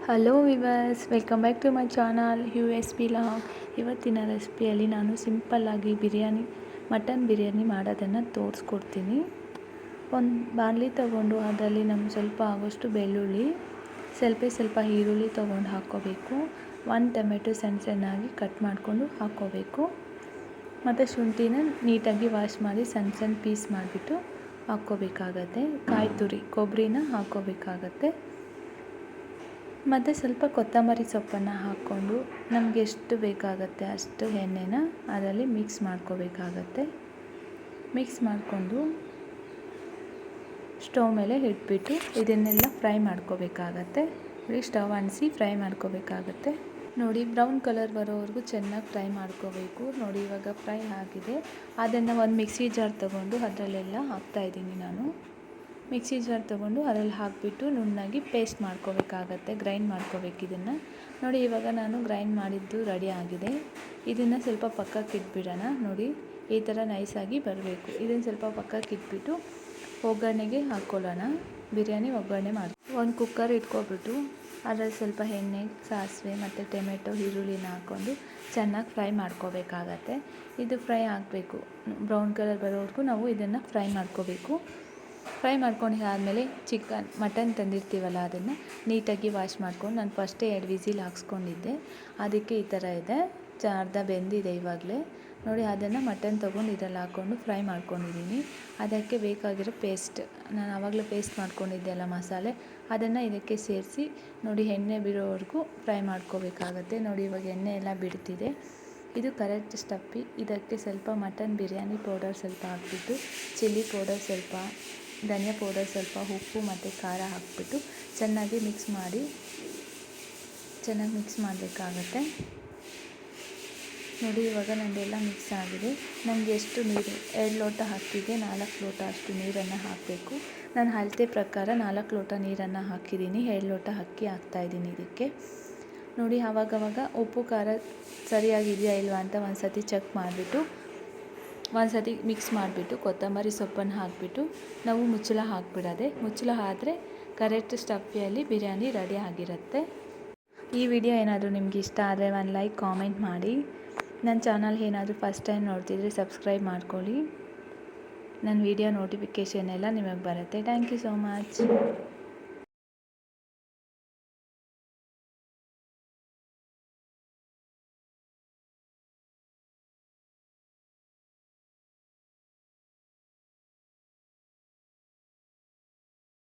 Hello viewers, welcome back to my channel USP log. ಇವತ್ತಿನ ರೆಸಿಪಿಯಲ್ಲಿ ನಾನು ಸಿಂಪಲ್ಲಾಗಿ ಮಟನ್ ಬಿರಿಯಾನಿ ಮಾಡೋದನ್ನು ತೋರಿಸ್ಕೊಡ್ತೀನಿ. ಒಂದು ಬಾಣಲಿ ತೊಗೊಂಡು ಅದರಲ್ಲಿ ನಮ್ಗೆ ಸ್ವಲ್ಪ ಆಗೋಷ್ಟು ಬೆಳ್ಳುಳ್ಳಿ, ಸ್ವಲ್ಪ ಈರುಳ್ಳಿ ತೊಗೊಂಡು ಹಾಕ್ಕೋಬೇಕು. 1 ಟೊಮೆಟೊ ಸಣ್ಣಾಗಿ ಕಟ್ ಮಾಡಿಕೊಂಡು ಹಾಕ್ಕೋಬೇಕು. ಮತ್ತು ಶುಂಠಿನ ನೀಟಾಗಿ ವಾಶ್ ಮಾಡಿ ಸಣ್ಣ ಪೀಸ್ ಮಾಡಿಬಿಟ್ಟು ಹಾಕ್ಕೋಬೇಕಾಗತ್ತೆ. ಕಾಯಿ ತುರಿ ಕೊಬ್ಬರಿನ ಹಾಕ್ಕೋಬೇಕಾಗತ್ತೆ. ಮತ್ತು ಸ್ವಲ್ಪ ಕೊತ್ತಂಬರಿ ಸೊಪ್ಪನ್ನು ಹಾಕ್ಕೊಂಡು ನಮಗೆ ಎಷ್ಟು ಬೇಕಾಗುತ್ತೆ ಅಷ್ಟು ಎಣ್ಣೆನ ಅದರಲ್ಲಿ ಮಿಕ್ಸ್ ಮಾಡ್ಕೋಬೇಕಾಗತ್ತೆ. ಮಿಕ್ಸ್ ಮಾಡಿಕೊಂಡು ಸ್ಟವ್ ಮೇಲೆ ಇಟ್ಬಿಟ್ಟು ಇದನ್ನೆಲ್ಲ ಫ್ರೈ ಮಾಡ್ಕೋಬೇಕಾಗತ್ತೆ. ಸ್ಟವ್ ಅಂಟಿಸಿ ಫ್ರೈ ಮಾಡ್ಕೋಬೇಕಾಗತ್ತೆ. ನೋಡಿ, ಬ್ರೌನ್ ಕಲರ್ ಬರೋವರೆಗೂ ಚೆನ್ನಾಗಿ ಫ್ರೈ ಮಾಡ್ಕೋಬೇಕು. ನೋಡಿ, ಇವಾಗ ಫ್ರೈ ಆಗಿದೆ. ಅದನ್ನು ಒಂದು ಮಿಕ್ಸಿ ಜಾರ್ ತೊಗೊಂಡು ಅದರಲ್ಲೆಲ್ಲ ಹಾಕ್ತಾಯಿದ್ದೀನಿ ನಾನು. ಮಿಕ್ಸಿ ಜಾರ್ ತೊಗೊಂಡು ಅದರಲ್ಲಿ ಹಾಕಿಬಿಟ್ಟು ನುಣ್ಣಗೆ ಪೇಸ್ಟ್ ಮಾಡ್ಕೋಬೇಕಾಗತ್ತೆ. ಗ್ರೈಂಡ್ ಮಾಡ್ಕೋಬೇಕು ಇದನ್ನು. ನೋಡಿ, ಇವಾಗ ನಾನು ಗ್ರೈಂಡ್ ಮಾಡಿದ್ದು ರೆಡಿ ಆಗಿದೆ. ಇದನ್ನು ಸ್ವಲ್ಪ ಪಕ್ಕಕ್ಕೆ ಇಟ್ಬಿಡೋಣ. ನೋಡಿ, ಈ ಥರ ನೈಸಾಗಿ ಬರಬೇಕು. ಇದನ್ನು ಸ್ವಲ್ಪ ಪಕ್ಕಕ್ಕೆ ಇಟ್ಬಿಟ್ಟು ಒಗ್ಗರಣೆಗೆ ಹಾಕ್ಕೊಳ್ಳೋಣ. ಬಿರಿಯಾನಿ ಒಗ್ಗರಣೆ ಮಾಡಿ ಒಂದು ಕುಕ್ಕರ್ ಇಟ್ಕೊಬಿಟ್ಟು ಅದರಲ್ಲಿ ಸ್ವಲ್ಪ ಎಣ್ಣೆ, ಸಾಸಿವೆ ಮತ್ತು ಟೊಮೆಟೊ, ಈರುಳ್ಳಿನ ಹಾಕ್ಕೊಂಡು ಚೆನ್ನಾಗಿ ಫ್ರೈ ಮಾಡ್ಕೋಬೇಕಾಗತ್ತೆ. ಇದು ಫ್ರೈ ಆಗಬೇಕು. ಬ್ರೌನ್ ಕಲರ್ ಬರೋವರೆಗೂ ನಾವು ಇದನ್ನು ಫ್ರೈ ಮಾಡ್ಕೋಬೇಕು. ಫ್ರೈ ಮಾಡ್ಕೊಂಡಿದ್ದಾದಮೇಲೆ ಮಟನ್ ತಂದಿರ್ತೀವಲ್ಲ ಅದನ್ನು ನೀಟಾಗಿ ವಾಶ್ ಮಾಡ್ಕೊಂಡು, ನಾನು ಫಸ್ಟೇ 2 ವಿಸಿಲ್ ಹಾಕ್ಸ್ಕೊಂಡಿದ್ದೆ. ಅದಕ್ಕೆ ಈ ಥರ ಇದೆ. ಅರ್ಧ ಬೆಂದಿದೆ ಇವಾಗಲೇ. ನೋಡಿ, ಅದನ್ನು ಮಟನ್ ತೊಗೊಂಡು ಇದರಲ್ಲಿ ಹಾಕ್ಕೊಂಡು ಫ್ರೈ ಮಾಡ್ಕೊಂಡಿದ್ದೀನಿ. ಅದಕ್ಕೆ ಬೇಕಾಗಿರೋ ಪೇಸ್ಟ್, ನಾನು ಆವಾಗಲೇ ಪೇಸ್ಟ್ ಮಾಡ್ಕೊಂಡಿದ್ದೆ ಅಲ್ಲ ಮಸಾಲೆ, ಅದನ್ನು ಇದಕ್ಕೆ ಸೇರಿಸಿ ನೋಡಿ ಎಣ್ಣೆ ಬಿಡೋವರೆಗೂ ಫ್ರೈ ಮಾಡ್ಕೋಬೇಕಾಗತ್ತೆ. ನೋಡಿ, ಇವಾಗ ಎಣ್ಣೆ ಎಲ್ಲ ಬಿಡ್ತಿದೆ. ಇದು ಕರೆಕ್ಟ್ ಸ್ಟಪ್ಪಿ. ಇದಕ್ಕೆ ಸ್ವಲ್ಪ ಮಟನ್ ಬಿರಿಯಾನಿ ಪೌಡರ್ ಸ್ವಲ್ಪ ಹಾಕ್ಬಿಟ್ಟು, ಚಿಲ್ಲಿ ಪೌಡರ್ ಸ್ವಲ್ಪ, ಧನಿಯಾ ಪೌಡರ್ ಸ್ವಲ್ಪ, ಉಪ್ಪು ಮತ್ತು ಖಾರ ಹಾಕ್ಬಿಟ್ಟು ಚೆನ್ನಾಗಿ ಮಿಕ್ಸ್ ಮಾಡಬೇಕಾಗತ್ತೆ. ನೋಡಿ, ಇವಾಗ ನಂದೆಲ್ಲ ಮಿಕ್ಸ್ ಆಗಿದೆ. ನನಗೆ ಎಷ್ಟು ನೀರು, 2 ಲೋಟ ಅಕ್ಕಿಗೆ 4 ಲೋಟ ಅಷ್ಟು ನೀರನ್ನು ಹಾಕಬೇಕು. ನಾನು ಅಳತೆ ಪ್ರಕಾರ 4 ಲೋಟ ನೀರನ್ನು ಹಾಕಿದ್ದೀನಿ. 2 ಲೋಟ ಅಕ್ಕಿ ಹಾಕ್ತಾಯಿದ್ದೀನಿ ಇದಕ್ಕೆ. ನೋಡಿ, ಆವಾಗವಾಗ ಉಪ್ಪು ಖಾರ ಸರಿಯಾಗಿದೆಯಾ ಇಲ್ವಾ ಅಂತ ಒಂದು ಸತಿ ಚೆಕ್ ಮಾಡಿಬಿಟ್ಟು, ಒಂದು ಸತಿ ಮಿಕ್ಸ್ ಮಾಡಿಬಿಟ್ಟು ಕೊತ್ತಂಬರಿ ಸೊಪ್ಪನ್ನು ಹಾಕಿಬಿಟ್ಟು ನಾವು ಮುಚ್ಚಳ ಹಾಕಿಬಿಡೋದೆ. ಮುಚ್ಚಳ ಆದರೆ ಕರೆಕ್ಟ್ ಸ್ಟಫಿಯಲ್ಲಿ ಬಿರಿಯಾನಿ ರೆಡಿ ಆಗಿರುತ್ತೆ. ಈ ವಿಡಿಯೋ ಏನಾದರೂ ನಿಮ್ಗೆ ಇಷ್ಟ ಆದರೆ ಒಂದು ಲೈಕ್, ಕಾಮೆಂಟ್ ಮಾಡಿ. ನನ್ನ ಚಾನಲ್ ಏನಾದರೂ ಫಸ್ಟ್ ಟೈಮ್ ನೋಡ್ತಿದ್ರೆ ಸಬ್ಸ್ಕ್ರೈಬ್ ಮಾಡ್ಕೊಳ್ಳಿ. ನನ್ನ ವಿಡಿಯೋ ನೋಟಿಫಿಕೇಷನ್ ಎಲ್ಲ ನಿಮಗೆ ಬರುತ್ತೆ. Thank you so much.